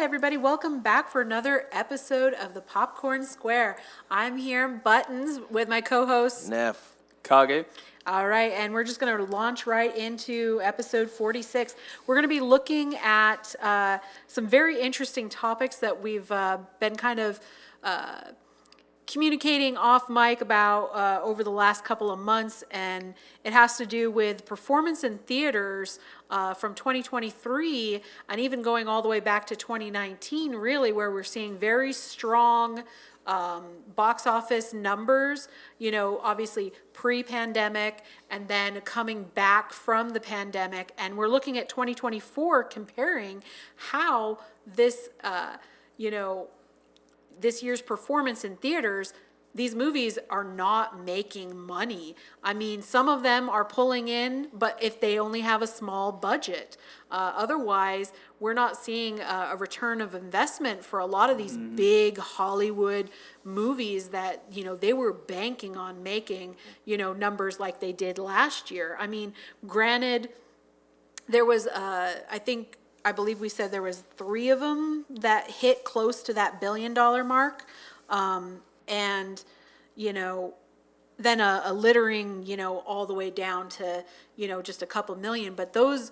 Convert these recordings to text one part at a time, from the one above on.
everybody. Welcome back for another episode of the Popcorn Square. I'm here in Buttons with my co-hosts, Neff. Kage. All right, and we're just going to launch right into episode 46. We're going to be looking at some very interesting topics that we've been kind of communicating off mic about over the last couple of months, and it has to do with performance in theaters from 2023 and even going all the way back to 2019, really, where we're seeing very strong box office numbers, you know, obviously pre-pandemic and then coming back from the pandemic. And we're looking at 2024 comparing how this, this year's performance in theaters, these movies are not making money. I mean, some of them are pulling in, but if they only have a small budget. Otherwise, we're not seeing a return of investment for a lot of these big Hollywood movies that, you know, they were banking on making, you know, numbers like they did last year. I mean, granted, there was, I believe we said there was 3 of them that hit close to that $1 billion mark. And, you know, then a littering, you know, all the way down to, you know, just a couple million. But those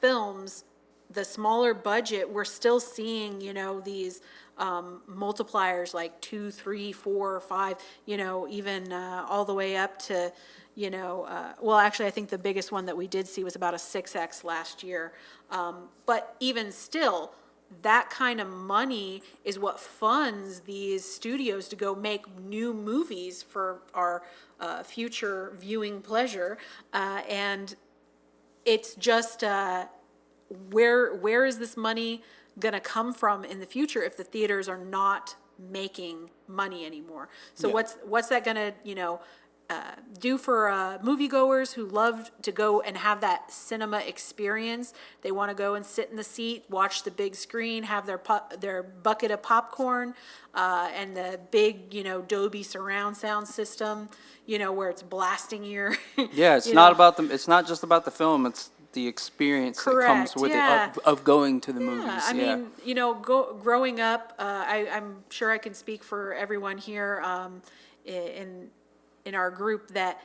films, the smaller budget, we're still seeing, you know, these multipliers like 2, 3, 4, 5, you know, even all the way up to, you know, well, actually, I think the biggest one that we did see was about a 6X last year. But even still, that kind of money is what funds these studios to go make new movies for our future viewing pleasure. And it's just, where is this money going to come from in the future if the theaters are not making money anymore? So what's that going to, you know, do for moviegoers who love to go and have that cinema experience? They want to go and sit in the seat, watch the big screen, have their bucket of popcorn, and the big, you know, Dolby surround sound system, you know, where it's blasting your. Yeah, it's not about them. It's not just about the film. It's the experience that comes with it of going to the movies. I mean, you know, growing up, I'm sure I can speak for everyone here in our group that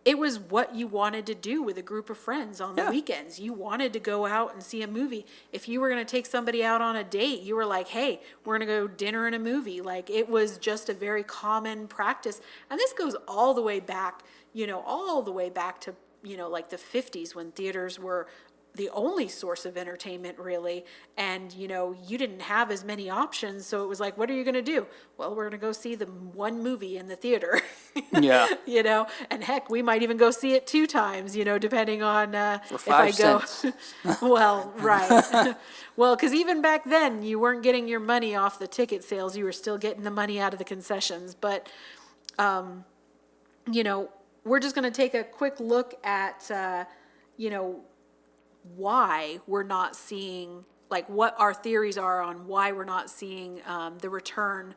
it was what you wanted to do with a group of friends on the weekends. You wanted to go out and see a movie. If you were going to take somebody out on a date, you were like, hey, we're going to go dinner and a movie. Like, it was just a very common practice. And this goes all the way back, you know, all the way back to, you know, like the 50s when theaters were the only source of entertainment, really. And, you know, you didn't have as many options. So it was like, what are you going to do? Well, we're going to go see the one movie in the theater. Yeah. You know, and heck, we might even go see it 2 times, you know, depending on for if I 5 go. cents. Well, right. Well, because even back then, you weren't getting your money off the ticket sales. You were still getting the money out of the concessions. But, you know, we're just going to take a quick look at, you know, why we're not seeing, like, what our theories are on why we're not seeing the return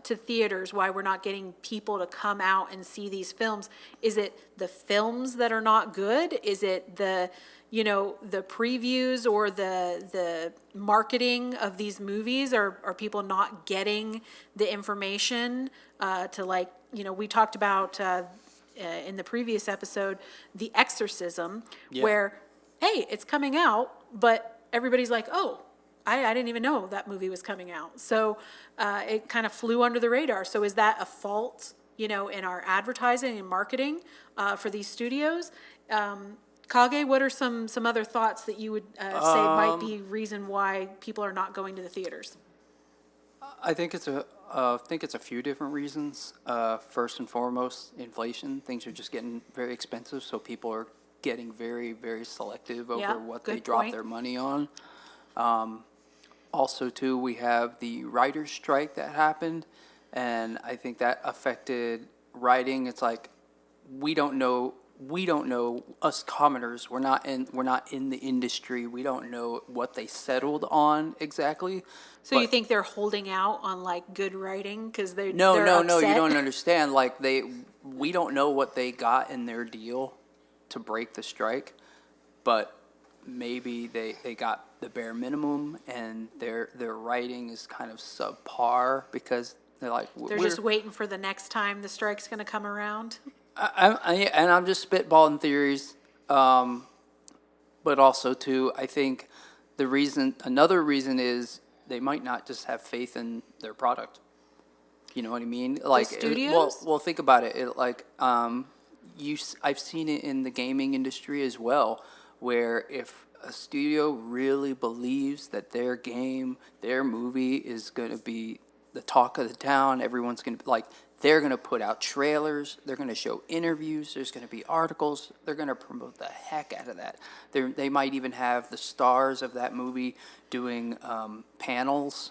to theaters, why we're not getting people to come out and see these films. Is it the films that are not good? Is it the, you know, the previews or the marketing of these movies? Are people not getting the information to, like, you know, we talked about in the previous episode, The Exorcism, where, hey, it's coming out, but everybody's like, oh, I didn't even know that movie was coming out. So it kind of flew under the radar. So is that a fault, you know, in our advertising and marketing for these studios? Kage, what are some other thoughts that you would say might be reason why people are not going to the theaters? I think it's a few different reasons. First and foremost, inflation. Things are just getting very expensive, so people are getting very, very selective over what they drop their money on. Also, too, we have the writer's strike that happened, and I think that affected writing. It's like we don't know. Us commoners, we're not in the industry. We don't know what they settled on exactly. So you think they're holding out on, like, good writing because they're no, upset? you don't understand. Like, we don't know what they got in their deal to break the strike, but maybe they got the bare minimum, and their writing is kind of subpar because they're like They're just waiting for the next time the strike's going to come around. and I'm just spitballing theories, but also too, I think another reason is they might not just have faith in their product. You know what I mean? Like, studios? well, think about it. I've seen it in the gaming industry as well, where if a studio really believes that their game, their movie is going to be the talk of the town, everyone's going to like, they're going to put out trailers, they're going to show interviews, there's going to be articles, they're going to promote the heck out of that. They might even have the stars of that movie doing panels.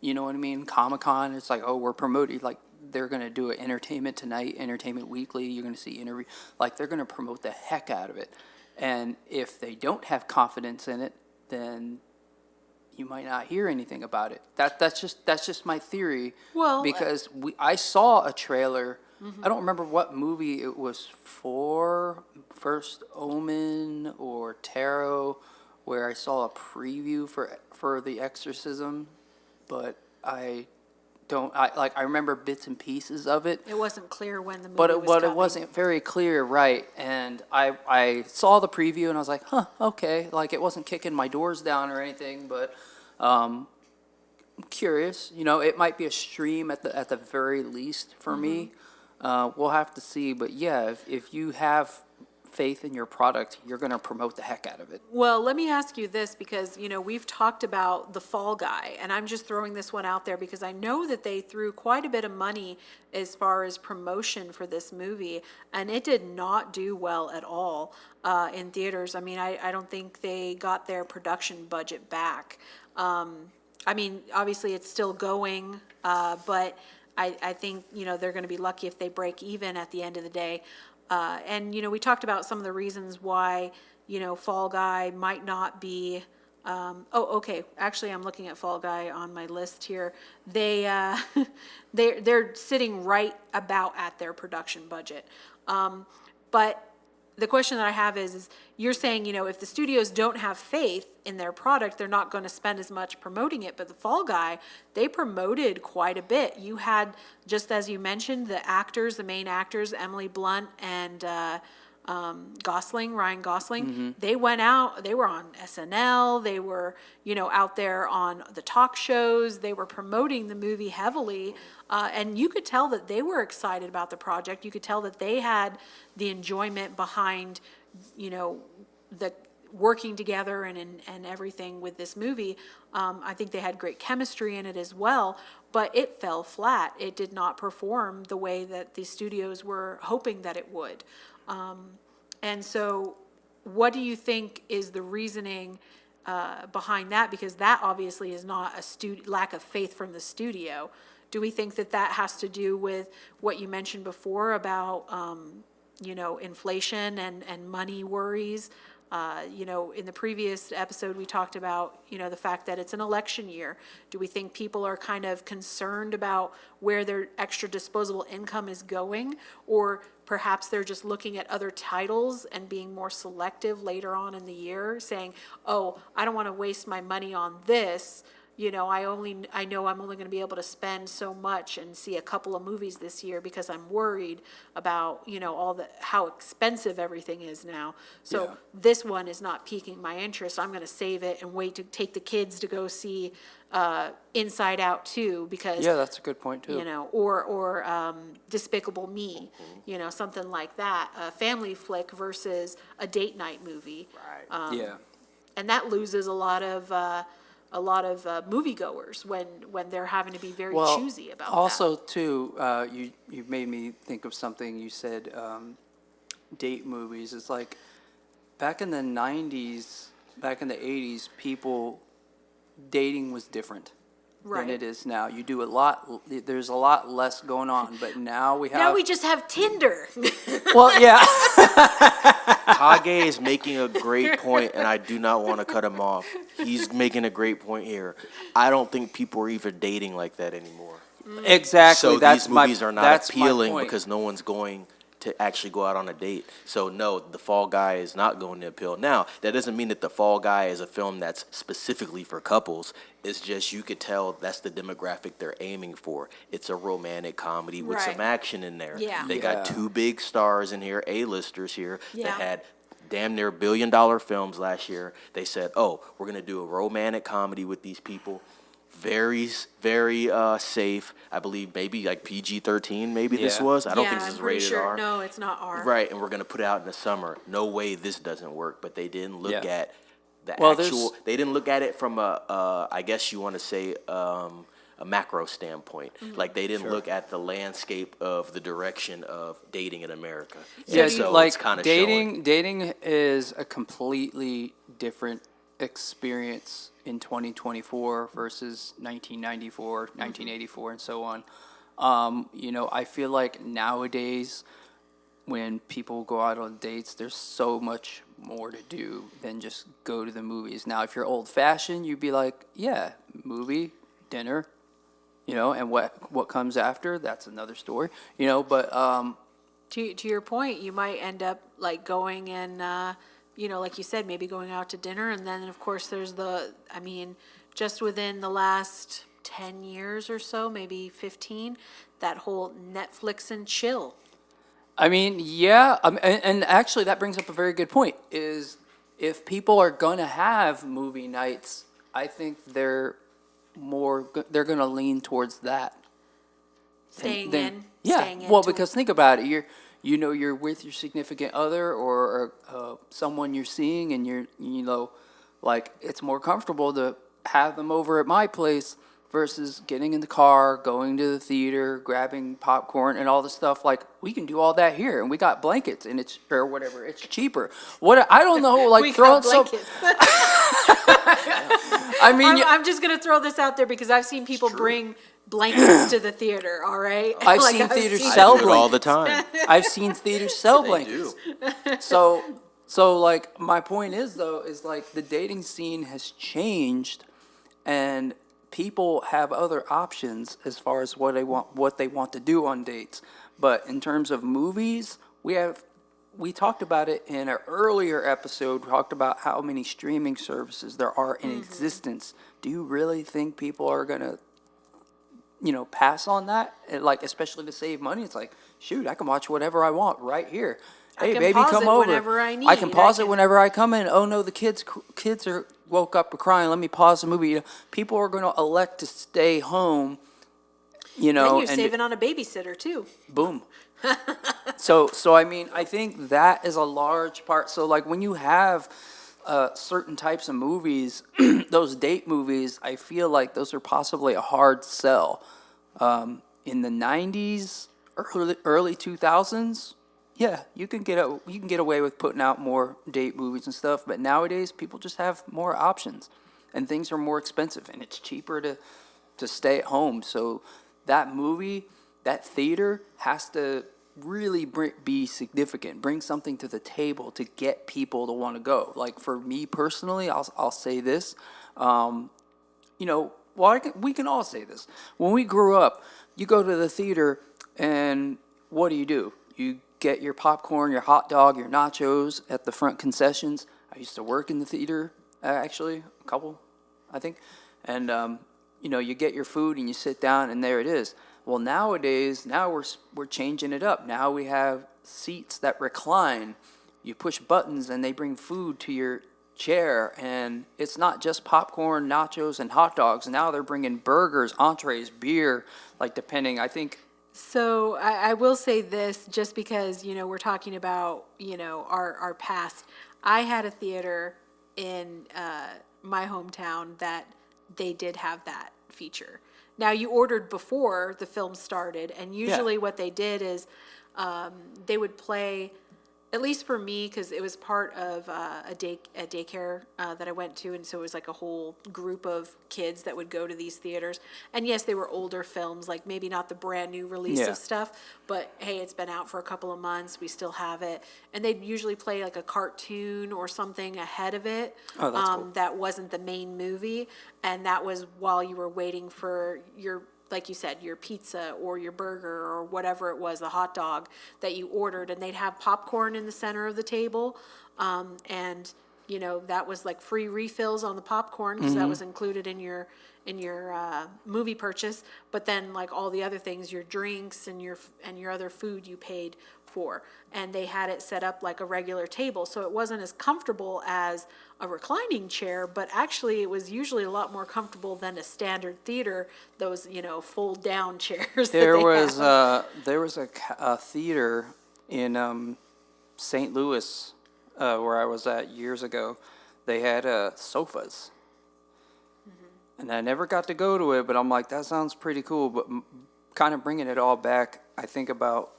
You know what I mean? Comic-Con, it's like, oh, we're promoting, like, they're going to do an Entertainment Tonight, Entertainment Weekly, you're going to see interview, like, they're going to promote the heck out of it. And if they don't have confidence in it, then you might not hear anything about it. That's just my theory. Well, because I saw a trailer. I don't remember what movie it was for, First Omen or Tarot, where I saw a preview for The Exorcism, but I remember bits and pieces of it. It wasn't clear when the movie But was coming. it wasn't very clear, right? And I saw the preview and I was like, huh, okay. Like, it wasn't kicking my doors down or anything, but I'm curious. You know, it might be a stream at the very least for me. We'll have to see. But yeah, if you have faith in your product, you're going to promote the heck out of it. Well, let me ask you this, because, you know, we've talked about the Fall Guy, and I'm just throwing this one out there because I know that they threw quite a bit of money as far as promotion for this movie, and it did not do well at all in theaters. I mean, I don't think they got their production budget back. I mean, obviously it's still going, but I think, you know, they're going to be lucky if they break even at the end of the day. And, you know, we talked about some of the reasons why, you know, Fall Guy might not be, okay, actually, I'm looking at Fall Guy on my list here. They're sitting right about at their production budget. But the question that I have is you're saying, you know, if the studios don't have faith in their product, they're not going to spend as much promoting it. But the Fall Guy, they promoted quite a bit. You had, just as you mentioned, the actors, the main actors, Emily Blunt and Ryan Gosling, they went out, they were on SNL, they were, you know, out there on the talk shows, they were promoting the movie heavily, and you could tell that they were excited about the project. You could tell that they had the enjoyment behind, you know, the working together and everything with this movie. I think they had great chemistry in it as well, but it fell flat. It did not perform the way that the studios were hoping that it would. And so what do you think is the reasoning behind that? Because that obviously is not a lack of faith from the studio. Do we think that that has to do with what you mentioned before about, you know, inflation and money worries? You know, in the previous episode, we talked about, you know, the fact that it's an election year. Do we think people are kind of concerned about where their extra disposable income is going? Or perhaps they're just looking at other titles and being more selective later on in the year, saying, oh, I don't want to waste my money on this. You know, I know I'm only going to be able to spend so much and see a couple of movies this year because I'm worried about, you know, how expensive everything is now. So this one is not piquing my interest. I'm going to save it and wait to take the kids to go see Inside Out 2 because Yeah, that's a good point too. you know, or Despicable Me, you know, something like that, a family flick versus a date night movie. Right. Yeah. And that loses a lot of moviegoers when they're having to be very choosy about Also, that. too, you made me think of something. You said date movies. It's like back in the 90s, back in the 80s, dating was different Right. than it is now. You do a lot. There's a lot less going on, but now we have. Now we just have Tinder. Well, yeah. Kage is making a great point, and I do not want to cut him off. He's making a great point here. I don't think people are even dating like that anymore. Exactly. So that's these movies my, are not that's my appealing point. because no one's going to actually go out on a date. So no, The Fall Guy is not going to appeal. Now, that doesn't mean that The Fall Guy is a film that's specifically for couples. It's just you could tell that's the demographic they're aiming for. It's a romantic comedy with some Right. action in there. Yeah. They Yeah. got two big stars in here, A-listers here, Yeah. that had damn near billion-dollar films last year. They said, oh, we're going to do a romantic comedy with these people. Very, very safe. I believe maybe like PG-13 maybe this Yeah. was. I don't think Yeah, this is I'm pretty rated sure. R. No, it's not R. Right, and we're going to put it out in the summer. No way this doesn't work. But they didn't look Yeah. at the Well, there's- actual. They didn't look at it from I guess you want to say, a macro standpoint. Like they didn't look at the landscape of the direction of dating in America. Yeah, And so like it's kind of showing. dating is a completely different experience in 2024 versus 1994, 1984, and so on. I feel like nowadays when people go out on dates, there's so much more to do than just go to the movies. Now, if you're old fashioned, you'd be like, yeah, movie, dinner, and what comes after, that's another story, but To your point, you might end up like going and, like you said, maybe going out to dinner. And then, of course, there's just within the last 10 years or so, maybe 15, that whole Netflix and chill. Yeah, and actually that brings up a very good point, is if people are going to have movie nights, I think they're going to lean towards that. Staying Then- in. Yeah, Staying in well, till- because think about it, you're with your significant other or someone you're seeing, and like it's more comfortable to have them over at my place versus getting in the car, going to the theater, grabbing popcorn and all the stuff. Like we can do all that here, and we got blankets, and it's or whatever, it's cheaper. What I don't know, like we throwing got some. blankets. I'm just gonna throw this out there because I've seen people bring blankets to the theater. All right, I've Like, seen theaters I sell do it all the blankets. time. I've seen theaters sell They blankets. do. So like my point is like the dating scene has changed, and people have other options as far as what they want to do on dates. But in terms of movies, we talked about it in an earlier episode. We talked about how many streaming services there are in existence. Do you really think people are gonna pass on that? And, like, especially to save money, it's like, shoot, I can watch whatever I want right here. Hey, can baby, pause come it over. whenever I I can need. pause it whenever I come in. Oh no, the kids are woke up crying. Let me pause the movie. People are going to elect to stay home. then you're and saving on a babysitter too. boom. So I think that is a large part. So like when you have certain types of movies, those date movies, I feel like those are possibly a hard sell. In the 90s, early 2000s, yeah, you can get away with putting out more date movies and stuff. But nowadays, people just have more options, and things are more expensive, and it's cheaper to stay at home. So that movie, that theater has to really be significant, bring something to the table to get people to want to go. Like for me personally, I'll say this, we can all say this. When we grew up, you go to the theater and what do? You get your popcorn, your hot dog, your nachos at the front concessions. I used to work in the theater, actually, a couple, I think. And, you get your food and you sit down and there it is. Well, nowadays, we're changing it up. Now we have seats that recline. You push buttons and they bring food to your chair, and it's not just popcorn, nachos, and hot dogs. Now they're bringing burgers, entrees, beer, like depending, I think. So I will say this, just because, we're talking about, our past. I had a theater in my hometown that they did have that feature. Now, you ordered before the film started, and usually what they did is they would play, at least for me, because it was part of a daycare that I went to, and so it was like a whole group of kids that would go to these theaters. And yes, they were older films, like maybe not the brand new release Yeah. of stuff, but hey, it's been out for a couple of months, we still have it. And they'd usually play like a cartoon or something ahead of it. Oh, that's cool. That wasn't the main movie, and that was while you were waiting for your like you said, your pizza or your burger or whatever it was, the hot dog that you ordered, and they'd have popcorn in the center of the table. And, that was like free refills on the popcorn because that was included in your movie purchase. But then like all the other things, your drinks and your other food you paid for. And they had it set up like a regular table. So it wasn't as comfortable as a reclining chair, but actually it was usually a lot more comfortable than a standard theater, those, fold down chairs. There that they was have. a theater in St. Louis where I was at years ago. They had sofas, and I never got to go to it. But I'm like, that sounds pretty cool. But kind of bringing it all back, I think about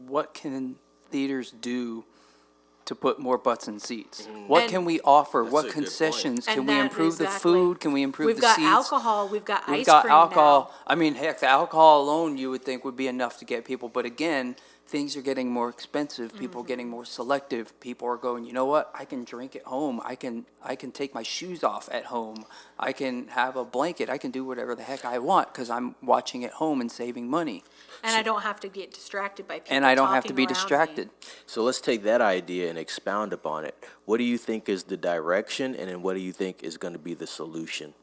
what can theaters do to put more butts in seats? What And- can we offer? That's What a good concessions? point. Can And we that- improve the exactly. food? Can we improve We've the got seats? alcohol, we've got We've ice got cream alcohol. now. I mean, heck, the alcohol alone you would think would be enough to get people. But again, things are getting more expensive. People are getting more selective. People are going, you know what? I can drink at home. I can take my shoes off at home. I can have a blanket. I can do whatever the heck I want because I'm watching at home and saving money. And I don't have to get distracted by people And I don't have to talking be around me. distracted. So let's take that idea and expound upon it. What do you think is the direction, and then what do you think is going to be the solution?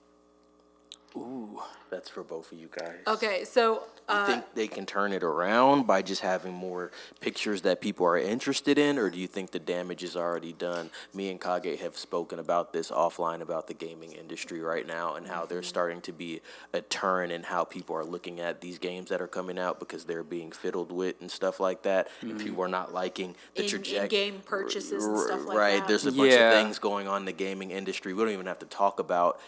Ooh. That's for both of you guys. Okay, so, You think they can turn it around by just having more pictures that people are interested in, or do you think the damage is already done? Me and Kage have spoken about this offline about the gaming industry right now and how there's starting to be a turn in how people are looking at these games that are coming out because they're being fiddled with and stuff like that. And people are not liking the trajectory. in-game purchases and stuff like Right, that. there's a bunch of Yeah. things going on in the gaming industry. We don't even have to talk about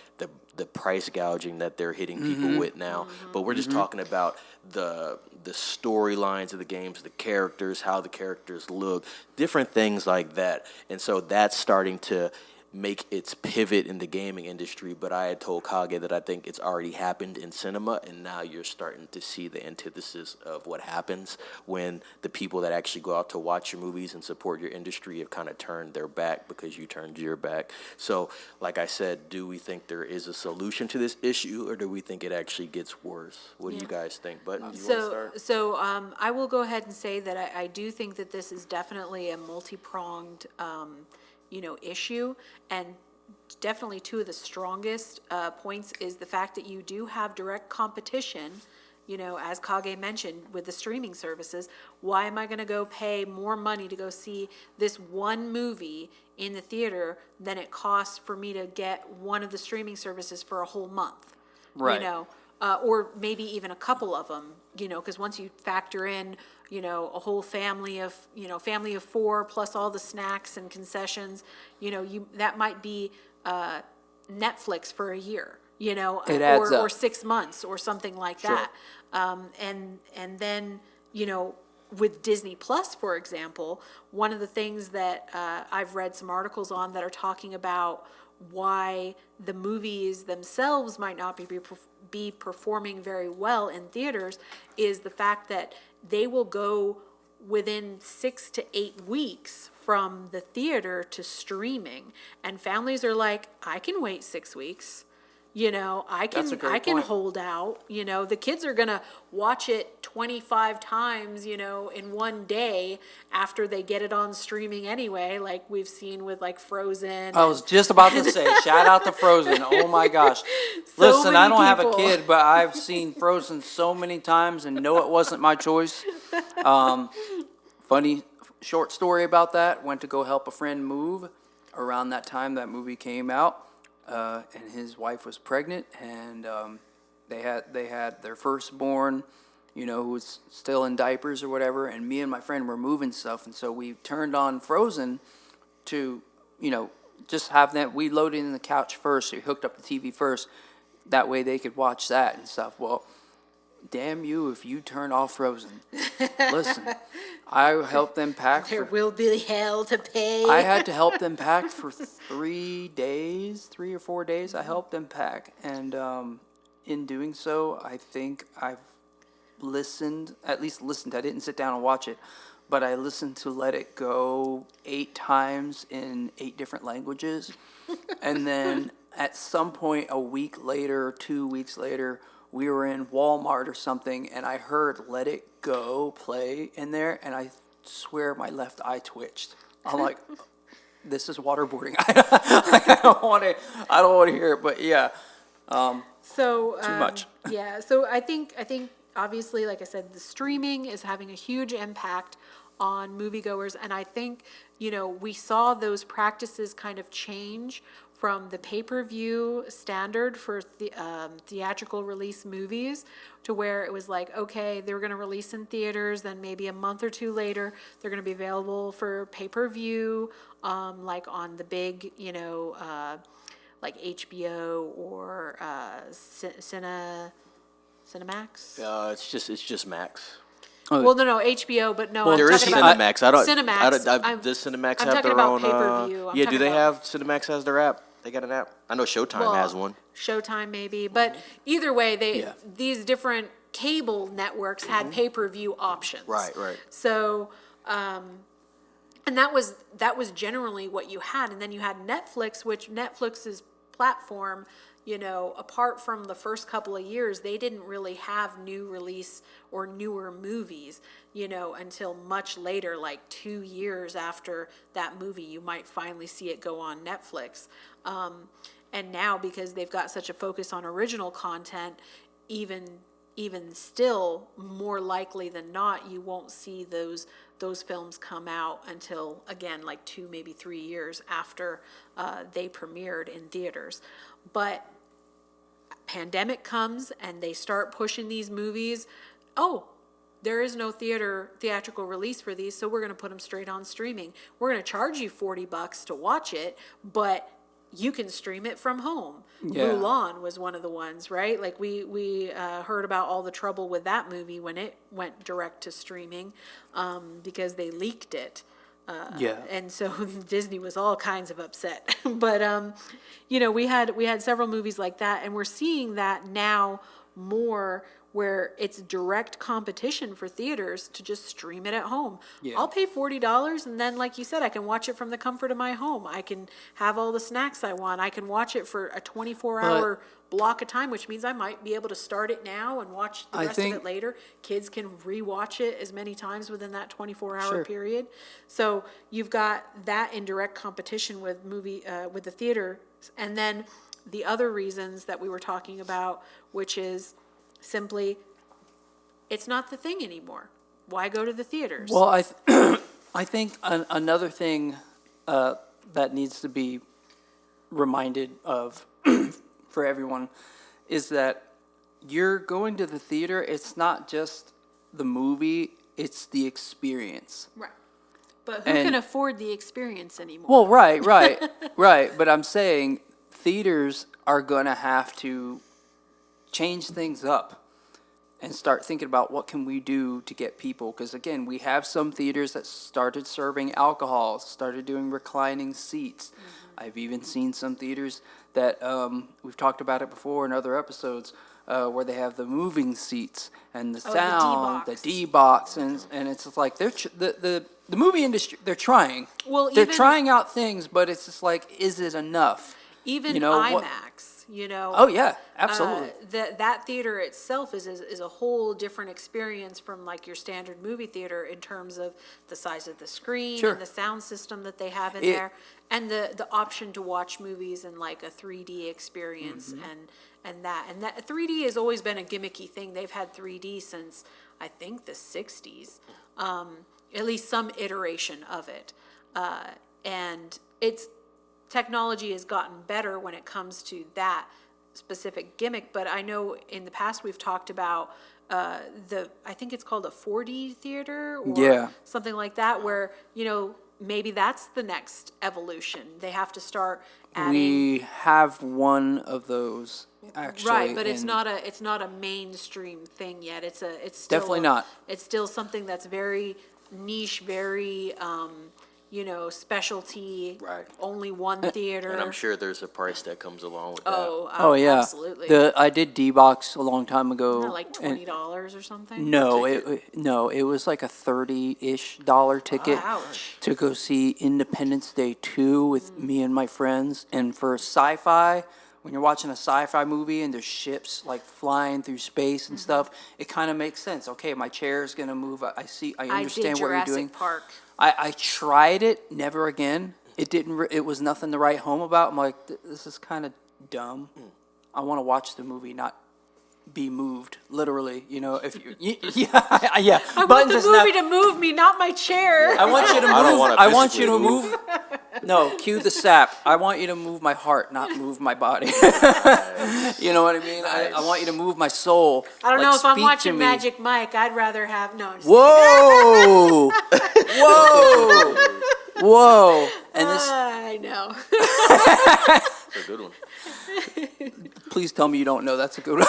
the price gouging that they're hitting people with now, but we're just talking about the storylines of the games, the characters, how the characters look, different things like that. And so that's starting to make its pivot in the gaming industry. But I had told Kage that I think it's already happened in cinema, and now you're starting to see the antithesis of what happens when the people that actually go out to watch your movies and support your industry have kind of turned their back because you turned your back. So, like I said, do we think there is a solution to this issue, or do we think it actually gets worse? What do you guys think? Button, you want to start? So I will go ahead and say that I do think that this is definitely a multi-pronged, issue. And definitely two of the strongest points is the fact that you do have direct competition, as Kage mentioned, with the streaming services. Why am I going to go pay more money to go see this one movie in the theater than it costs for me to get one of the streaming services for a whole month? Right. Or maybe even a couple of them, because once you factor in, a whole family of 4 plus all the snacks and concessions, that might be Netflix for a year, It adds or up. 6 months or something like Sure. that. And then, with Disney Plus, for example, one of the things that I've read some articles on that are talking about why the movies themselves might not be performing very well in theaters is the fact that they will go within 6 to 8 weeks from the theater to streaming, and families are like, I can wait 6 weeks. I That's a great can point. hold out. The kids are gonna watch it 25 times, in one day after they get it on streaming anyway, like we've seen with like Frozen. I was just about to say, shout out to Frozen. Oh my gosh. Listen, I many don't have a people. kid, but I've seen Frozen so many times and know it wasn't my choice. Funny short story about that. Went to go help a friend move around that time that movie came out. And his wife was pregnant, and they had their firstborn, who was still in diapers or whatever. And me and my friend were moving stuff, and so we turned on Frozen to, just have that. We loaded in the couch first, so we hooked up the TV first. That way they could watch that and stuff. Well, damn you if you turn off Frozen. Listen, I helped them pack There for. will be hell to pay. I had to help them pack for 3 or 4 days. I helped them pack, and in doing so, I think I've at least listened. I didn't sit down and watch it, but I listened to Let It Go 8 times in 8 different languages, and then at some point a week later, 2 weeks later, we were in Walmart or something, and I heard "Let It Go" play in there, and I swear my left eye twitched. I'm like, this is waterboarding. I don't want to. I don't want to hear it. But yeah, So too much. Yeah, so I think obviously, like I said, the streaming is having a huge impact on moviegoers, and I think we saw those practices kind of change from the pay-per-view standard for the theatrical release movies to where it was like, okay, they were going to release in theaters, then maybe a month or two later, they're going to be available for pay-per-view, like on the big, like HBO or Cinemax. It's just Max. Well, no, HBO, but no, I'm There is talking about Cinemax. I don't. Cinemax. Does Cinemax I'm have talking their about own? pay-per-view. I'm Yeah, do talking they about- have Cinemax has their app? They got an app. I know Showtime Well, has one. Showtime maybe, but either way, Yeah. these different cable networks had pay-per-view options. Right. So, and that was generally what you had, and then you had Netflix, which Netflix's platform, apart from the first couple of years, they didn't really have new release or newer movies, until much later, like 2 years after that movie, you might finally see it go on Netflix. And now, because they've got such a focus on original content, even still, more likely than not, you won't see those films come out until, again, like 2, maybe 3 years after they premiered in theaters. But pandemic comes and they start pushing these movies. Oh, there is no theatrical release for these, so we're going to put them straight on streaming. We're going to charge you $40 to watch it, but you can stream it from home. Yeah. Mulan was one of the ones, right? Like we heard about all the trouble with that movie when it went direct to streaming, because they leaked it. Yeah. And so Disney was all kinds of upset. But we had several movies like that, and we're seeing that now more, where it's direct competition for theaters to just stream it at home. Yeah. I'll pay $40, and then, like you said, I can watch it from the comfort of my home. I can have all the snacks I want. I can watch it for a 24-hour block of time, which means I might be able to start it now and watch the rest of it later. Kids can rewatch it as many times within that 24-hour Sure. period. So you've got that in direct competition with with the theater, and then the other reasons that we were talking about, which is simply, it's not the thing anymore. Why go to the theaters? Well, I think another thing that needs to be reminded of for everyone is that you're going to the theater. It's not just the movie; it's the experience. Right. But who And- can afford the experience anymore? Well, right. Right. But I'm saying theaters are going to have to change things up and start thinking about what can we do to get people, because again, we have some theaters that started serving alcohol, started doing reclining seats. I've even seen some theaters that we've talked about it before in other episodes, where they have the moving seats and the sound, the D-box. D-box, and it's just like the movie industry, they're trying. Well, they're even- trying out things, but it's just like, is it enough? Even what- IMAX, Oh yeah, absolutely. that theater itself is a whole different experience from like your standard movie theater in terms of the size of the screen Sure. and the sound system that they have in It- there, and the option to watch movies in like a 3D experience, Mm-hmm. and that 3D has always been a gimmicky thing. They've had 3D since I think the 60s, at least some iteration of it, and it's. Technology has gotten better when it comes to that specific gimmick, but I know in the past we've talked about I think it's called a 4D theater or Yeah. something like that, where maybe that's the next evolution. They have to start adding. We have one of those actually. Right, but it's and not a mainstream thing yet. It's still Definitely not. It's still something that's very niche, very specialty. Right. Only one theater. And I'm sure there's a price that comes along with that. Oh yeah, absolutely. I did D-box a long time ago. Isn't it like and- $20 or something? No, it was like a $30-ish ticket Ouch. to go see Independence Day 2 with me and my friends, and for sci-fi, when you're watching a sci-fi movie and there's ships like flying through space and stuff, it kind of makes sense. Okay, my chair is gonna move. I understand what you're doing. Jurassic Park. I tried it, never again. It didn't. It was nothing to write home about. I'm like, this is kind of dumb. I want to watch the movie, not be moved. Literally, if you, yeah. I want the movie to move me, not my chair. I want you to move. I don't wanna I want you to physically move. No, cue the sap. I want you to move my heart, not move my body. You know what I mean? I want you to move my soul. I don't Like, know if I'm speak to watching me. Magic Mike. I'd rather have no. just- Whoa! Whoa! Whoa! And this. I know. It's a good one. Please tell me you don't know. That's a good one.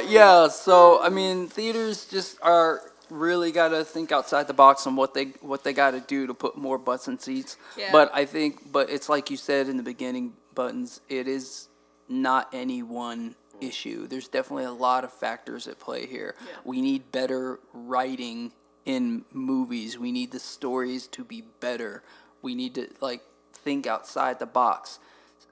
Yeah. So I mean, theaters just are really got to think outside the box on what they got to do to put more butts in seats. Yeah. But it's like you said in the beginning, Buttons. It is not any one issue. There's definitely a lot of factors at play here. Yeah. We need better writing in movies. We need the stories to be better. We need to think outside the box.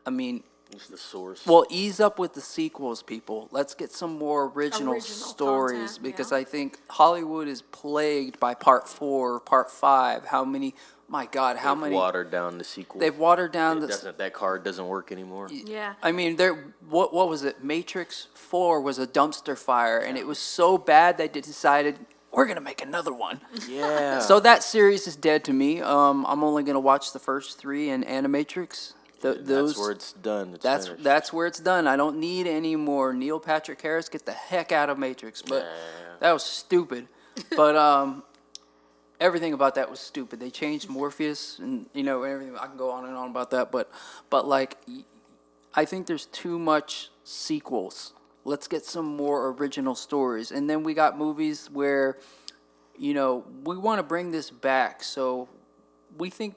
I mean, It's the source. well, ease up with the sequels, people. Let's get some more original stories content, because yeah. I think Hollywood is plagued by part 4, part 5. How many? My God, how They've many? watered down the sequel. They've watered down That card doesn't work anymore. Yeah. I mean, what was it? Matrix 4 was a dumpster fire, and it was so bad that they decided we're gonna make another one. Yeah. So that series is dead to me. I'm only gonna watch the first 3 in Animatrix. That's where it's done. It's finished. That's where it's done. I don't need any more Neil Patrick Harris. Get the heck out of Matrix. But that was stupid. But everything about that was stupid. They changed Morpheus and everything. I can go on and on about that. But I think there's too much sequels. Let's get some more original stories. And then we got movies where we want to bring this back. So we think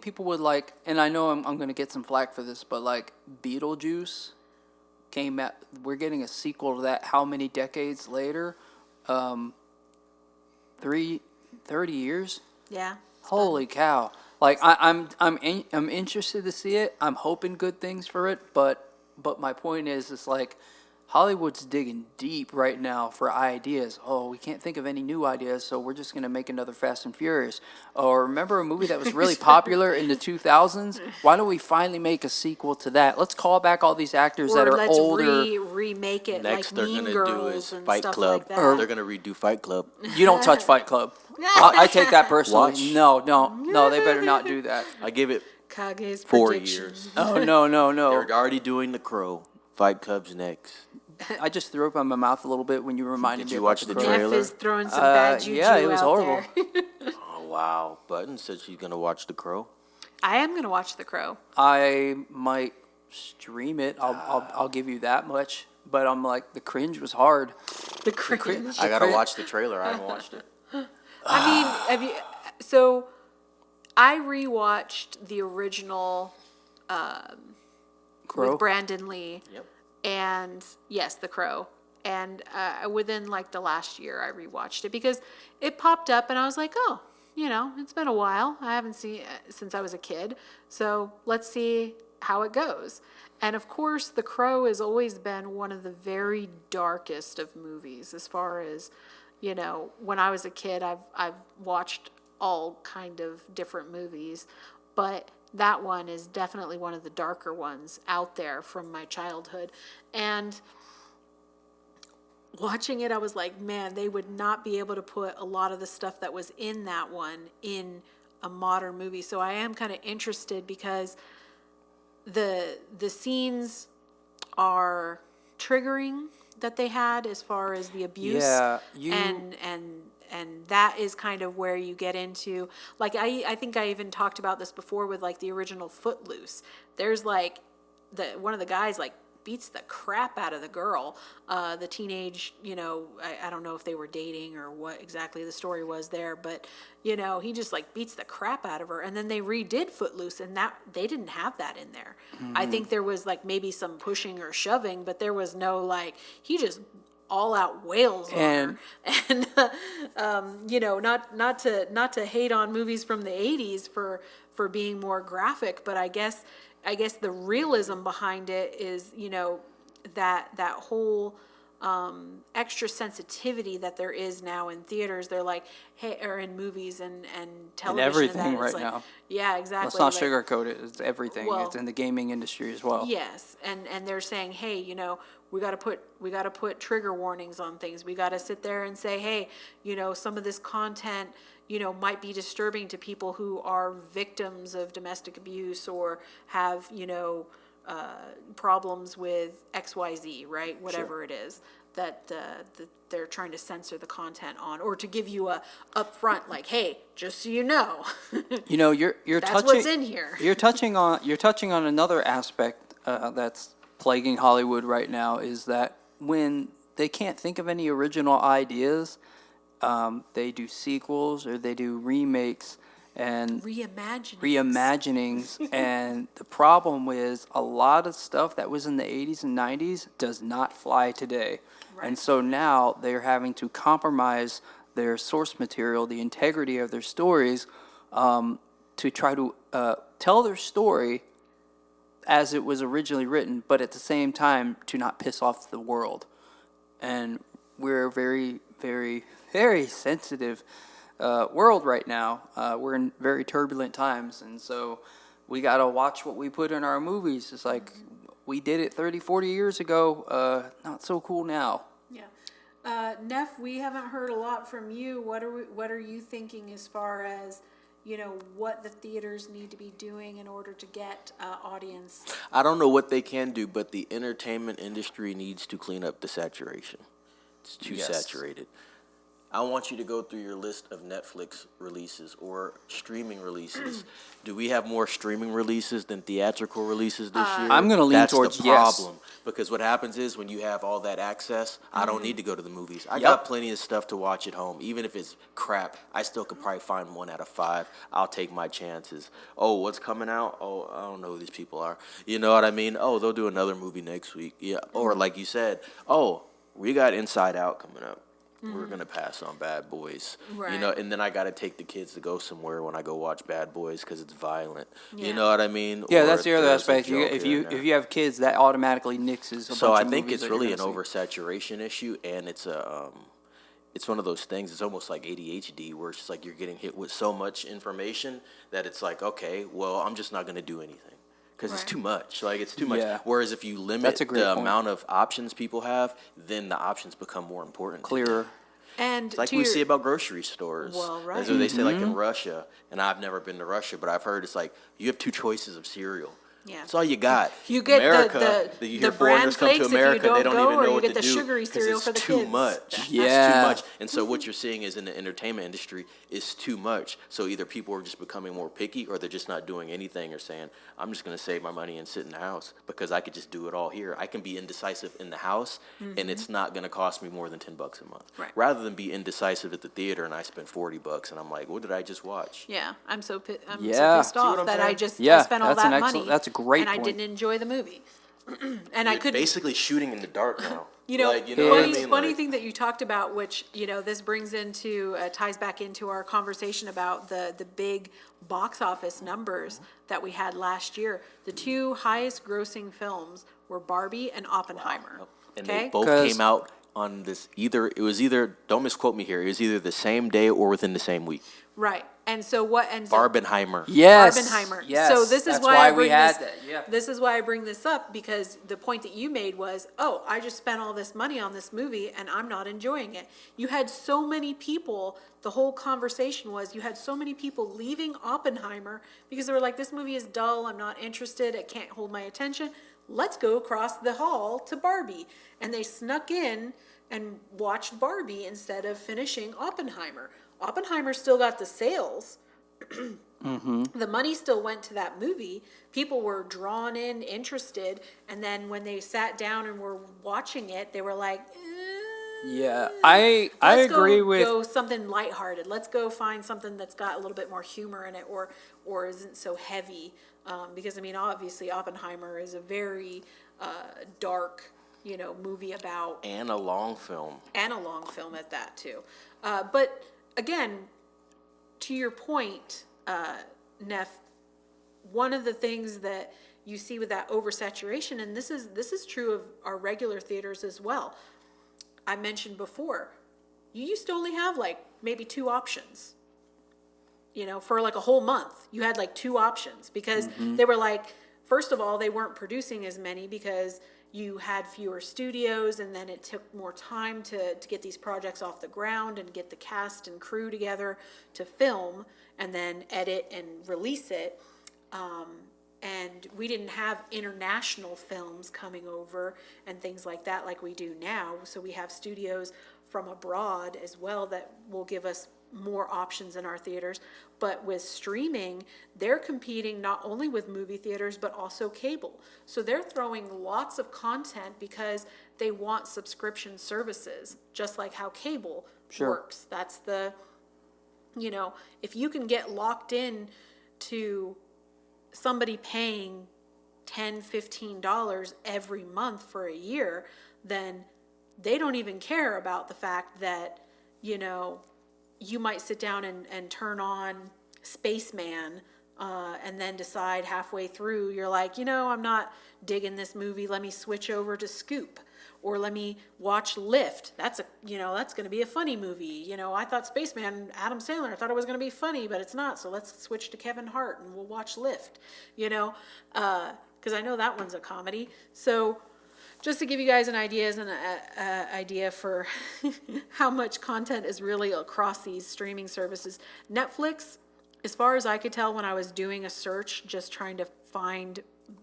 people would like, and I know I'm going to get some flack for this, but Beetlejuice came out, we're getting a sequel to that how many decades later? 30 years? Yeah. Holy cow. I'm interested to see it. I'm hoping good things for it, but my point is Hollywood's digging deep right now for ideas. Oh, we can't think of any new ideas, so we're just going to make another Fast and Furious. Or remember a movie that was really popular in the 2000s? Why don't we finally make a sequel to that? Let's call back all these actors that Or are let's older. remake it Next, like they're Mean gonna do Girls is and Fight stuff Club. like that. They're gonna redo Fight Club. You don't touch Fight Club. I take that personally. Watch. No, they better not do that. I give it Kage's 4 predictions. years. Oh, no. They're already doing The Crow. Fight Club's next. I just threw up in my mouth a little bit when you reminded Did me you about watch the the Crow. Neff trailer? is throwing some bad juju yeah, it was out horrible. there. Oh wow! Button said she's gonna watch The Crow. I am going to watch The Crow. I might stream it. I'll give you that much. But I'm the cringe was hard. The cringe. I gotta watch the trailer. I haven't watched it. I mean, have you? So, I rewatched the original Crow? with Brandon Lee, Yep. and yes, The Crow. And within the last year, I rewatched it because it popped up, and I was like, oh, it's been a while. I haven't seen it since I was a kid, so let's see how it goes. And of course, The Crow has always been one of the very darkest of movies as far as, when I was a kid, I've watched all kind of different movies, but that one is definitely one of the darker ones out there from my childhood. And watching it, I was like, man, they would not be able to put a lot of the stuff that was in that one in a modern movie. So I am kind of interested because the scenes are triggering that they had as far as the abuse. Yeah, and that is kind of where you get into, I think I even talked about this before with the original Footloose. There's one of the guys beats the crap out of the girl, the teenage, I don't know if they were dating or what exactly the story was there, but he just beats the crap out of her. And then they redid Footloose, and that they didn't have that in there. I think there was maybe some pushing or shoving, but there was no he just all out wails on her. And not to hate on movies from the 80s for being more graphic, but I guess I guess the realism behind it is, that whole extra sensitivity that there is now in theaters. They're like, hey, or in movies and television. everything that it's right now. Yeah, exactly. Let's not like, sugarcoat it. It's everything. Well, It's in the gaming industry as well. Yes, and they're saying, hey, we got to put trigger warnings on things. We got to sit there and say, hey, some of this content, might be disturbing to people who are victims of domestic abuse or have, problems with XYZ, right? Whatever it is that they're trying to censor the content on, or to give you a upfront, like, hey, just so you know. You're That's touching what's in here. You're touching on another aspect that's plaguing Hollywood right now, is that when they can't think of any original ideas, they do sequels or they do remakes and reimaginings. And the problem is a lot of stuff that was in the 80s and 90s does not fly today. Right. And so now they're having to compromise their source material, the integrity of their stories, to try to tell their story as it was originally written, but at the same time to not piss off the world. And we're a very, very, very sensitive world right now. We're in very turbulent times, and so we got to watch what we put in our movies. It's like we did it 30, 40 years ago. Not so cool now. Yeah. Neff, we haven't heard a lot from you. What are you thinking as far as, what the theaters need to be doing in order to get audience? I don't know what they can do, but the entertainment industry needs to clean up the saturation. It's too saturated. I want you to go through your list of Netflix releases or streaming releases. Do we have more streaming releases than theatrical releases this year? I'm gonna lean That's towards the yes. problem. Because what happens is when you have all that access, I don't need to go to the movies. I got plenty of stuff to watch at home. Even if it's crap, I still could probably find 1 out of 5. I'll take my chances. Oh, what's coming out? Oh, I don't know who these people are. You know what I mean? Oh, they'll do another movie next week. Yeah. Or like you said, oh, we got Inside Out coming up. We're going to pass on Bad Boys. Right. And then I got to take the kids to go somewhere when I go watch Bad Boys because it's violent. Yeah. You know what I mean? Yeah, Or that's the other there's a aspect. joke If here and you have kids, that automatically nixes a so bunch I of think movies it's that you're really an gonna see. oversaturation issue, and it's one of those things. It's almost like ADHD, where it's just like you're getting hit with so much information that it's like, okay, well, I'm just not going to do anything because it's Right. too much. Like it's too much. Yeah. Whereas if you limit That's a great the point. amount of options people have, then the options become more important. to you. Clearer. And It's like to we your- see about grocery stores. Well, right. That's what they say, like Mm-hmm. in Russia, and I've never been to Russia, but I've heard it's like you have 2 choices of cereal. Yeah. That's all you got. You get America, the you hear brand foreigners come to flakes if you America, they don't don't go, even or know you what get to the do sugary 'cause cereal it's for the too kids. much. That's Yeah. It's too much. And so what you're seeing is in the entertainment industry is too much. So either people are just becoming more picky or they're just not doing anything or saying, I'm just going to save my money and sit in the house because I could just do it all here. I can be indecisive in the house and it's not going to cost me more than $10 a month. Right. Rather than be indecisive at the theater and I spend $40 and I'm like, what did I just watch? Yeah, I'm so pissed Yeah. off See what I'm that saying? I just Yeah, I spent all that's an that excellent- money. that's a great and I point. didn't enjoy the movie. And I You're could basically shooting in the dark now. Funny, what I mean? funny Like- thing that you talked about, which, this brings into, ties back into our conversation about the big box office numbers that we had last year. The 2 highest grossing films were Barbie and Oppenheimer. And Okay? they both 'Cause- came out on don't misquote me here, it was either the same day or within the same week. Right. And so what ends up. Barbenheimer. Yes. Barbenheimer. Yes. So this is That's why I we bring had this. that. Yeah. This is why I bring this up, because the point that you made was, oh, I just spent all this money on this movie and I'm not enjoying it. You had so many people. The whole conversation was you had so many people leaving Oppenheimer because they were like, this movie is dull. I'm not interested. It can't hold my attention. Let's go across the hall to Barbie. And they snuck in and watched Barbie instead of finishing Oppenheimer. Oppenheimer still got the sales. The money still went to that movie. People were drawn in, interested, and then when they sat down and were watching it, they were like, Yeah, I let's agree go with. something lighthearted. Let's go find something that's got a little bit more humor in it, or isn't so heavy. Because I mean, obviously, Oppenheimer is a very dark, movie about, And a long film. and a long film at that too. But again, to your point, Neff, one of the things that you see with that oversaturation, and this is true of our regular theaters as well. I mentioned before, you used to only have like maybe 2 options. You know, for like a whole month, you had like 2 options because they were like, first of all, they weren't producing as many because you had fewer studios, and then it took more time to get these projects off the ground and get the cast and crew together to film and then edit and release it. And we didn't have international films coming over and things like that like we do now. So we have studios from abroad as well that will give us more options in our theaters. But with streaming, they're competing not only with movie theaters, but also cable. So they're throwing lots of content because they want subscription services, just like how cable works. That's the, you know, if you can get locked in to somebody paying $10, $15 every month for a year, then they don't even care about the fact that, you know, you might sit down and turn on Spaceman and then decide halfway through, you're like, you know, I'm not digging this movie. Let me switch over to Scoop, or let me watch Lift. That's that's going to be a funny movie. You know, I thought Spaceman, Adam Sandler, I thought it was going to be funny, but it's not. So let's switch to Kevin Hart and we'll watch Lift, you know, because I know that one's a comedy. So just to give you guys an idea for how much content is really across these streaming services. Netflix, as far as I could tell when I was doing a search, just trying to find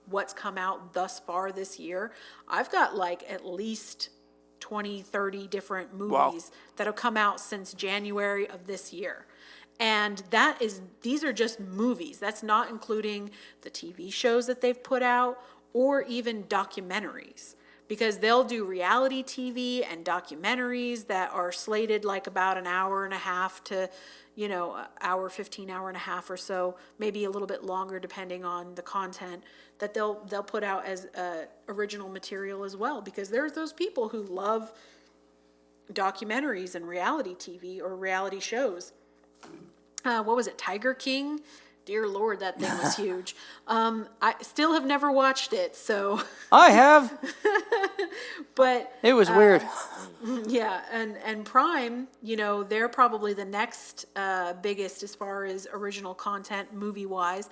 what's come out thus far this year, I've got like at least 20, 30 different movies that have come out since January of this year. And these are just movies. That's not including the TV shows that they've put out or even documentaries. Because they'll do reality TV and documentaries that are slated like about an hour and a half to, you know, hour 15, hour and a half or so, maybe a little bit longer depending on the content that they'll put out as original material as well. Because there's those people who love documentaries and reality TV or reality shows. What was it, Tiger King? Dear Lord, that thing was huge. I still have never watched it, so. I have. But It was weird. yeah, and Prime, you know, they're probably the next biggest as far as original content movie-wise.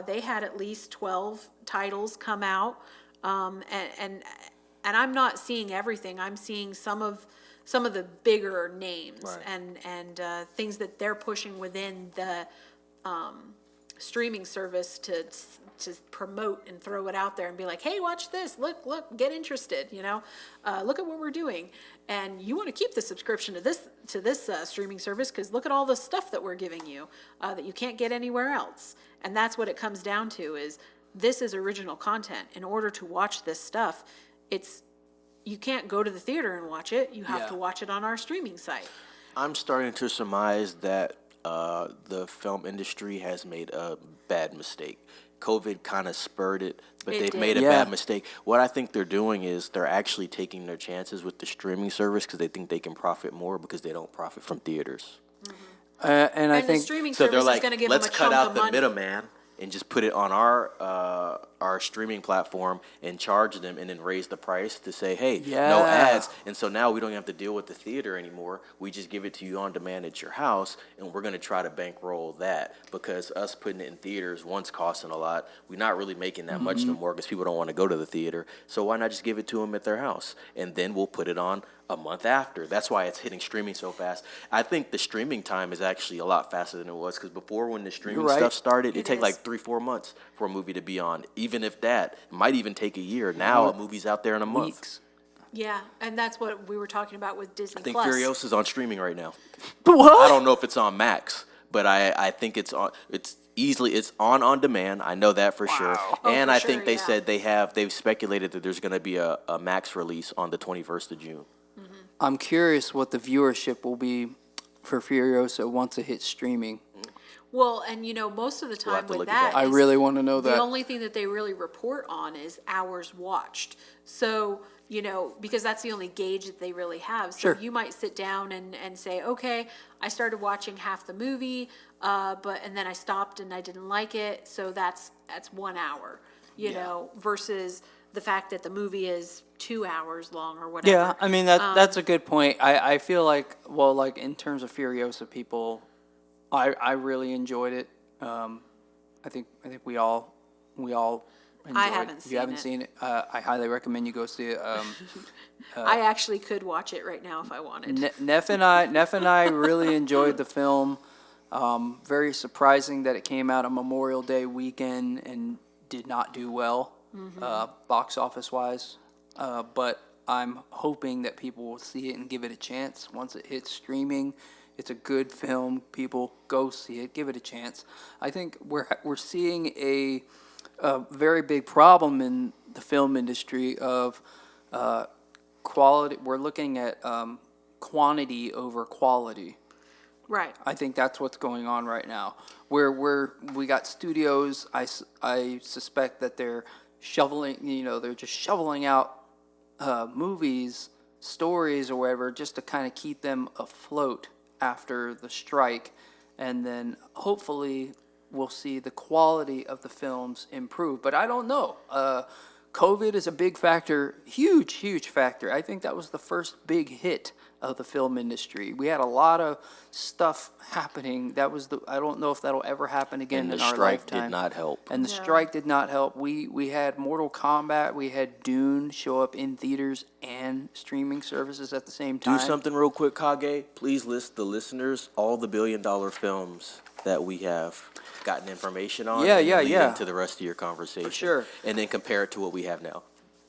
They had at least 12 titles come out, and I'm not seeing everything. I'm seeing some of the bigger names and things that they're pushing within the streaming service to promote and throw it out there and be like, hey, watch this, look, get interested, you know, look at what we're doing. And you want to keep the subscription to this streaming service because look at all the stuff that we're giving you that you can't get anywhere else. And that's what it comes down to is this is original content. In order to watch this stuff, you can't go to the theater and watch it. You have to watch it on our streaming site. I'm starting to surmise that the film industry has made a bad mistake. COVID kind of spurred it, but they've made a bad mistake. What I think they're doing is they're actually taking their chances with the streaming service because they think they can profit more because they don't profit from theaters. And I the think streaming So service they're like, is going to give let's them a cut chunk out of the money. middleman and just put it on our streaming platform and charge them and then raise the price to say, hey, no ads. And so now we don't have to deal with the theater anymore. We just give it to you on demand at your house, and we're going to try to bankroll that because us putting it in theaters, one's costing a lot. We're not really making that much no more because people don't want to go to the theater. So why not just give it to them at their house? And then we'll put it on a month after. That's why it's hitting streaming so fast. I think the streaming time is actually a lot faster than it was because before when the streaming stuff started, it take like 3-4 months for a movie to be on. Even if that, it might even take a year. Now a movie's out there in a month. weeks. Yeah, and that's what we were talking about with Disney I think Plus. Furiosa is on streaming right now. What? I don't know if it's on Max, but I think it's on. It's on demand. I know that for sure. And for I sure, think they yeah. said they've speculated that there's going to be a Max release on the 21st of June. I'm curious what the viewership will be for Furiosa once it hits streaming. Well, and you know, most of the We'll have time to with look at that, that. I is really want to know the that. only thing that they really report on is hours watched. So, you know, because that's the only gauge that they really have. So Sure. you might sit down and say, okay, I started watching half the movie, and then I stopped and I didn't like it. So that's 1 hour. you Yeah. know, versus the fact that the movie is 2 hours long or whatever. Yeah, I mean that's a good point. I feel like, well, like in terms of Furiosa, people, I really enjoyed it. I think we all enjoyed. haven't If seen you haven't it. seen it, I highly recommend you go see it. I actually could watch it right now if I wanted. Neff and I really enjoyed the film. Very surprising that it came out on Memorial Day weekend and did not do well, box office wise. But I'm hoping that people will see it and give it a chance once it hits streaming. It's a good film. People go see it, give it a chance. I think we're seeing a very big problem in the film industry of quality. We're looking at quantity over quality. Right. I think that's what's going on right now. We got studios. I suspect that they're they're just shoveling out movies, stories, or whatever, just to kind of keep them afloat after the strike, and then hopefully we'll see the quality of the films improve. But I don't know. COVID is a big factor, huge factor. I think that was the first big hit of the film industry. We had a lot of stuff happening. I don't know if that'll ever happen again And in the our strike lifetime. did not help. And the No. strike did not help. We had Mortal Kombat, we had Dune show up in theaters and streaming services at the same time. Do something real quick, Kage. Please list the listeners all the billion-dollar films that we have gotten information on. Yeah, and yeah, lead yeah. into the rest of your conversation. For sure. And then compare it to what we have now.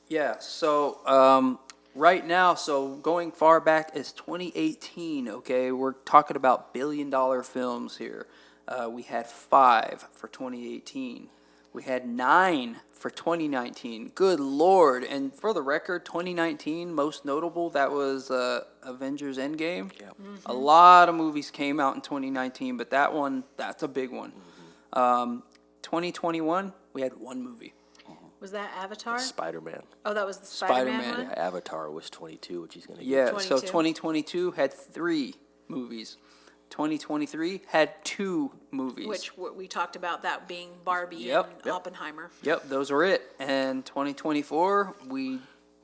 Yeah, so right now, so going far back as 2018, okay, we're talking about billion-dollar films here. We had 5 for 2018. We had 9 for 2019. Good Lord. And for the record, 2019, most notable, that was Avengers Endgame. Yeah. A lot of movies came out in 2019, but that's a big one. 2021, we had 1 movie. Was that Avatar? Spider-Man. Oh, that was the Spider-Man Spider-Man. one? Yeah, Avatar was 22, which he's going to Yeah, 22. so 2022 had 3 movies. 2023 had 2 movies. Which we talked about that being Barbie Yep. and Oppenheimer. Yep, those were it. And 2024, we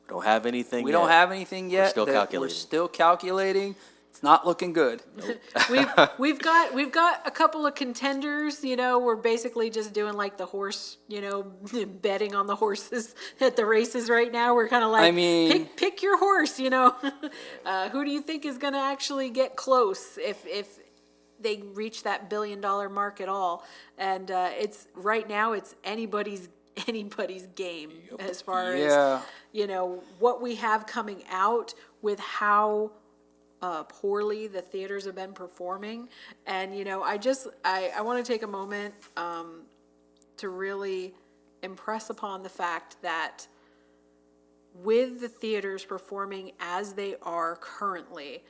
don't have anything we yet. don't have anything yet. still We're calculating. still calculating. It's not looking good. We've got a couple of contenders, you know, we're basically just doing like the horse, you know, betting on the horses at the races right now. We're kind of like, I mean- pick your horse, you know. Who do you think is going to actually get close if they reach that $1 billion mark at all? And it's right now it's anybody's game as far Yeah. as, you know, what we have coming out with how poorly the theaters have been performing. And, you know, I want to take a moment to really impress upon the fact that with the theaters performing as they are currently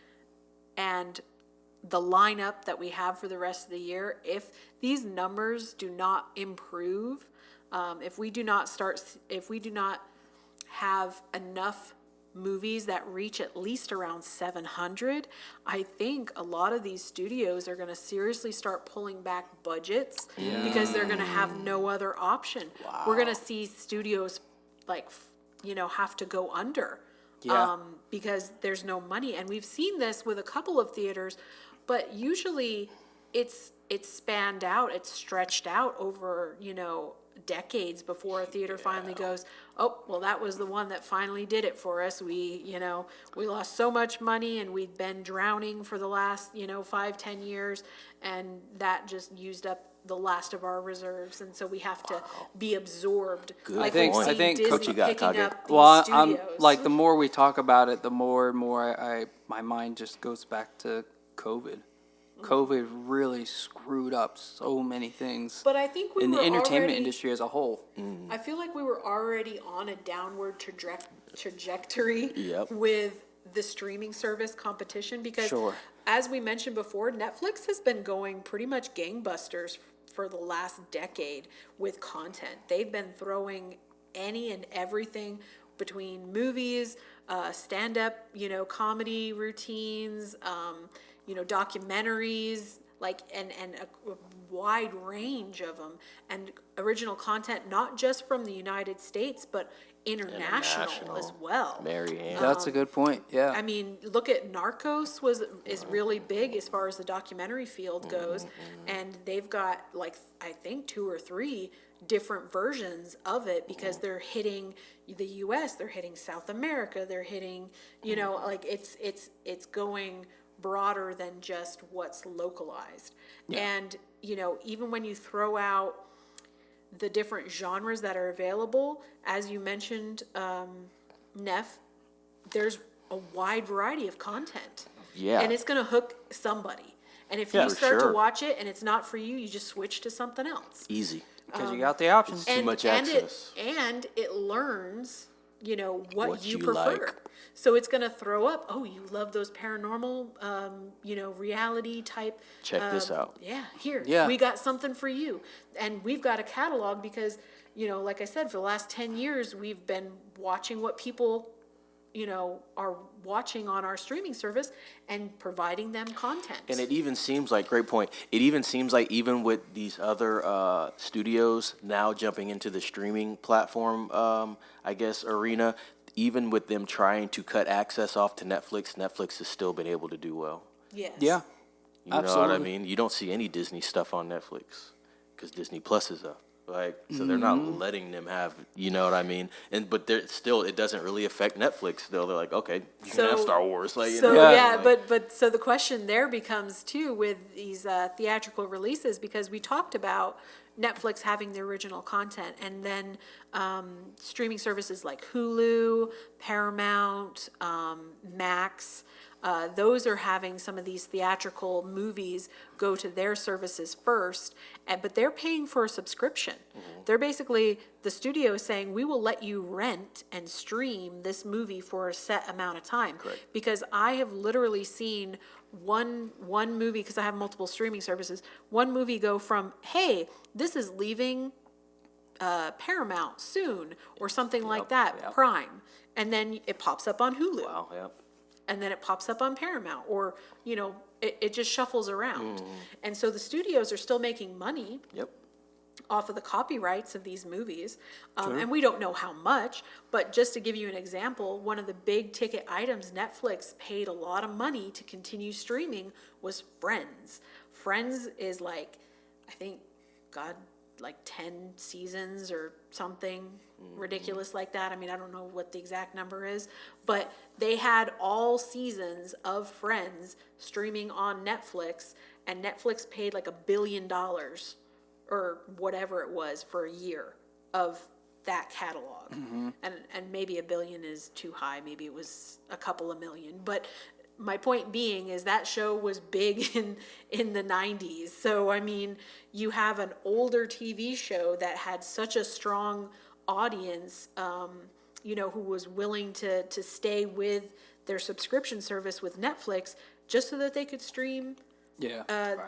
and the lineup that we have for the rest of the year, if these numbers do not improve, if we do not have enough movies that reach at least around 700, I think a lot of these studios are going to seriously start pulling back budgets because they're going to have no other option. We're going to see studios have to go under because there's no money. And we've seen this with a couple of theaters, but usually it's spanned out, it's stretched out over, decades before a theater finally goes, oh, well, that was the one that finally did it for us. We lost so much money and we've been drowning for the last, 5-10 years, and that just used up the last of our reserves, and so we have to be absorbed. Good Like point. we've I seen think Disney Coach, you got picking Kage. up these Well, I'm studios. like, the more we talk about it, the more and more my mind just goes back to COVID. COVID really screwed up so many things But I think we in were the entertainment already, industry as a whole. I feel like we were already on a downward trajectory Yep. with the streaming service competition because, Sure. as we mentioned before, Netflix has been going pretty much gangbusters for the last decade with content. They've been throwing any and everything between movies, stand-up, comedy routines, documentaries, like, and a wide range of them, and original content, not just from the United States, but international as well. Marianne. That's a good point, yeah. I mean, look at Narcos is really big as far as the documentary field goes, and they've got like I think 2 or 3 different versions of it because they're hitting the U.S., they're hitting South America, they're hitting, you know, like it's going broader than just what's localized. And, you know, even when you throw out the different genres that are available, as you mentioned, Neff, there's a wide variety of content. Yeah. And it's going to hook somebody. And if Yeah, you for start sure. to watch it and it's not for you, you just switch to something else. Easy. Because you got the options. Too much access. And it learns, you know, what you you prefer. like. So it's going to throw up, oh, you love those paranormal, you know, reality type. Check this out. Yeah, here, Yeah. we got something for you. And we've got a catalog because, you know, like I said, for the last 10 years, we've been watching what people, you know, are watching on our streaming service and providing them content. And it even seems like, great point, it even seems like even with these other studios now jumping into the streaming platform, I guess, arena, even with them trying to cut access off to Netflix has still been able to do well. Yes. Yeah, You know what I Absolutely. mean? You don't see any Disney stuff on Netflix because Disney Plus is up. Like, so they're not letting them have, you know what I mean? But they're still, it doesn't really affect Netflix. Still, they're like, okay, you can have Star Wars. Like, you So know, yeah, like- but so the question there becomes too with these theatrical releases, because we talked about Netflix having the original content, and then streaming services like Hulu, Paramount, Max. Those are having some of these theatrical movies go to their services first, but they're paying for a subscription. They're basically, the studio is saying, we will let you rent and stream this movie for a set amount of time. Correct. Because I have literally seen one movie, because I have multiple streaming services, one movie go from, hey, this is leaving Paramount soon, or something like that, yep. Prime, and then it pops up on Hulu. wow, yeah. And then it pops up on Paramount, or, you know, it just shuffles around. And so the studios are still making money Yep. off of the copyrights of these movies. And we don't know how much, but just to give you an example, one of the big ticket items Netflix paid a lot of money to continue streaming was Friends. Friends is like, I think, God, like 10 seasons or something ridiculous like that. I mean, I don't know what the exact number is, but they had all seasons of Friends streaming on Netflix, and Netflix paid like $1 billion or whatever it was for a year of that catalog. And maybe $1 billion is too high. Maybe it was a couple of million, but my point being is that show was big in the 90s. So, I mean, you have an older TV show that had such a strong audience, you know, who was willing to stay with their subscription service with Netflix just so that they could stream. yeah.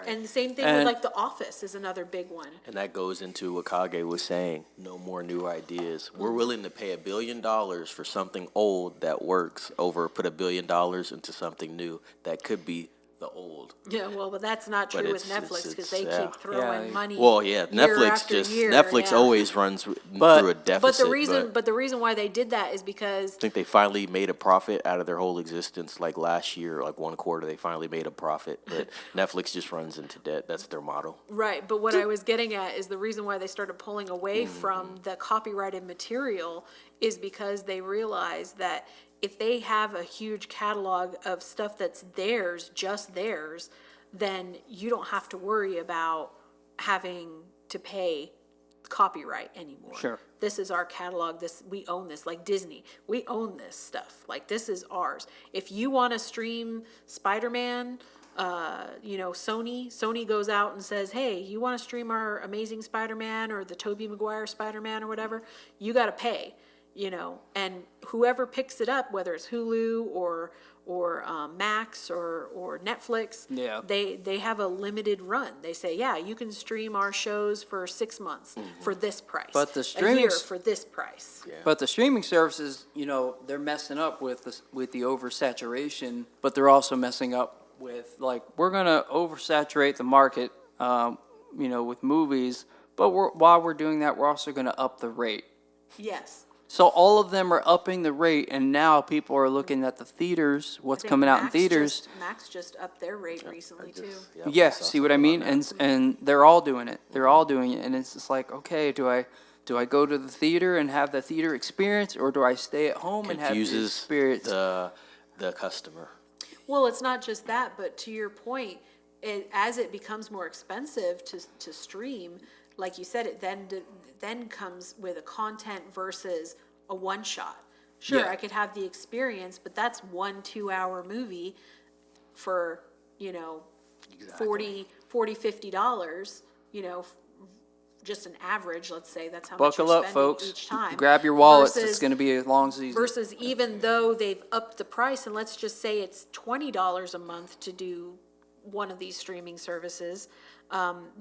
And the same thing with And- like The Office is another big one. And that goes into what Kage was saying, no more new ideas. We're willing to pay $1 billion for something old that works over put $1 billion into something new that could be the old. Yeah, well, but that's not But true with it's- Netflix, because it's- they yeah. keep throwing Yeah. money. Well, yeah, year Netflix after year, Netflix yeah. always runs But- through a But deficit. the reason why they did that is because I think they finally made a profit out of their whole existence. Like last year, like one quarter, they finally made a profit. But Netflix just runs into debt. That's their motto. right, but what I was getting at is the reason why they started pulling away from the copyrighted material is because they realized that if they have a huge catalog of stuff that's theirs, just theirs, then you don't have to worry about having to pay copyright anymore. Sure. This is our catalog, we own this, like Disney, we own this stuff, like this is ours. If you want to stream Spider-Man, you know, Sony goes out and says, hey, you want to stream our Amazing Spider-Man or the Tobey Maguire Spider-Man or whatever, you got to pay, you know, and whoever picks it up, whether it's Hulu or Max or Netflix, Yeah. they have a limited run. They say, yeah, you can stream our shows for 6 months for this price. But the a streaming year s- for this price. But the streaming services, you know, they're messing up with the oversaturation, but they're also messing up with like we're gonna oversaturate the market, with movies, but while we're doing that, we're also gonna up the rate. Yes. So all of them are upping the rate, and now people are looking at the theaters, what's I think coming out in Max theaters. Max just upped their rate recently too. Yep, I Yeah, saw see what I something mean? about that. And they're all doing it. They're all doing it, and it's just like, okay, do I go to the theater and have the theater experience, or do I stay at home and have the Confuses experience? the customer. Well, it's not just that, but to your point, as it becomes more expensive to stream, like you said, it then comes with a content versus a one shot. Sure, Yeah. I could have the experience, but that's 1 2 hour movie for, $40, $50, just an average, let's say, that's how much Buckle you're up, spending folks. each time. Grab your wallets. It's Versus- going to be as long as these. Versus even though they've upped the price, and let's just say it's $20 a month to do one of these streaming services,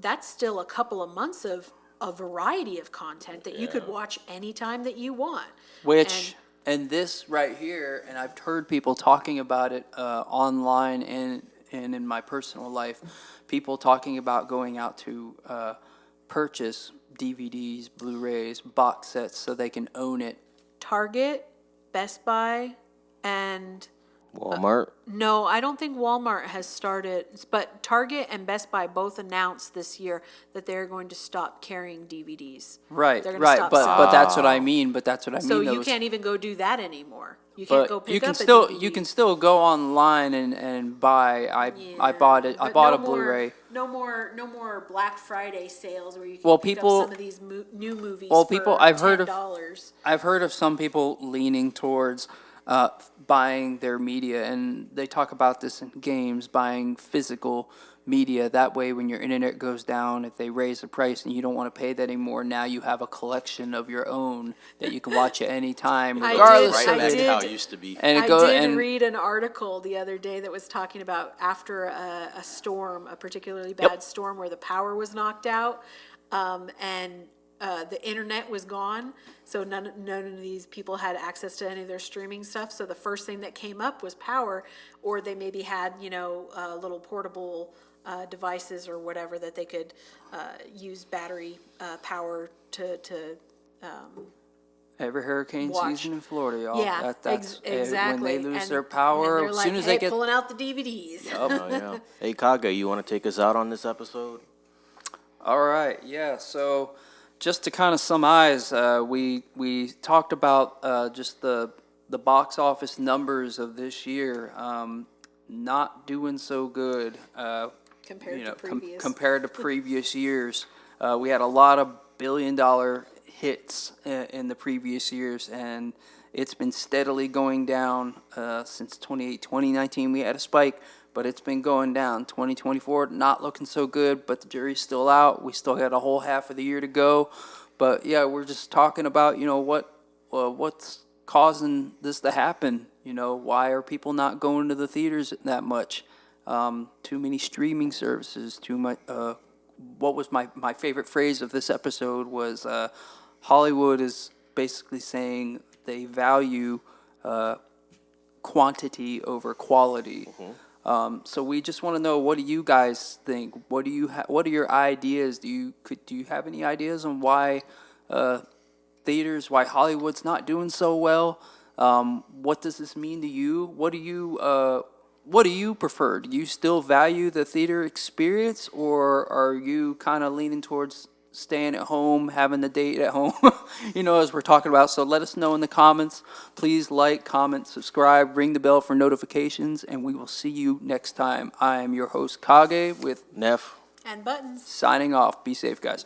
that's still a couple of months of a variety of content that you could watch anytime that you want. And this right here, and I've heard people talking about it online and in my personal life, people talking about going out to purchase DVDs, Blu-rays, box sets so they can own it. Target, Best Buy, and Walmart. no, I don't think Walmart has started, but Target and Best Buy both announced this year that they're going to stop carrying DVDs. Right, They're gonna right, stop but selling that's what I mean. But that's what I mean. So you those- can't even go do that anymore. You can't go But pick you can up a still DVD. you can still go online and buy. I bought it. I But bought no a more- Blu-ray. No more Black Friday sales where you can Well, pick people- up some of these new movies Well, for people- I've heard of- $10. I've heard of some people leaning towards buying their media, and they talk about this in games, buying physical media. That way, when your internet goes down, if they raise the price and you don't want to pay that anymore, now you have a collection of your own that you can watch at any time, I regardless Right I of back it. to how it did- used to be. And it I go did and read an article the other day that was talking about after a storm, a particularly bad storm where the power was knocked out, and the internet was gone. So none of these people had access to any of their streaming stuff. So the first thing that came up was power, or they maybe had, little portable devices or whatever that they could use battery power to every hurricane watch. season in Florida, y'all. Yeah, That's exactly. when they lose And- their power. and they're As like, soon as hey, they get pulling out the DVDs. Oh, yeah. Hey, Kage, you want to take us out on this episode? All right, yeah. So, just to kind of summarize, we talked about just the box office numbers of this year, not doing so good. Compared to previous. Compared to previous years, we had a lot of billion-dollar hits in the previous years, and it's been steadily going down since 2019. We had a spike, but it's been going down. 2024, not looking so good, but the jury's still out. We still got a whole half of the year to go. But yeah, we're just talking about, what's causing this to happen. Why are people not going to the theaters that much? Too many streaming services, too much. What was my favorite phrase of this episode was Hollywood is basically saying they value quantity over quality. So we just want to know, what do you guys think? What are your ideas? Do you have any ideas on why theaters, why Hollywood's not doing so well? What does this mean to you? What do you prefer? Do you still value the theater experience, or are you kind of leaning towards staying at home, having the date at home, as we're talking about? So let us know in the comments. Please like, comment, subscribe, ring the bell for notifications, and we will see you next time. I am your host, Kage, with Neff. And buttons. signing off. Be safe, guys.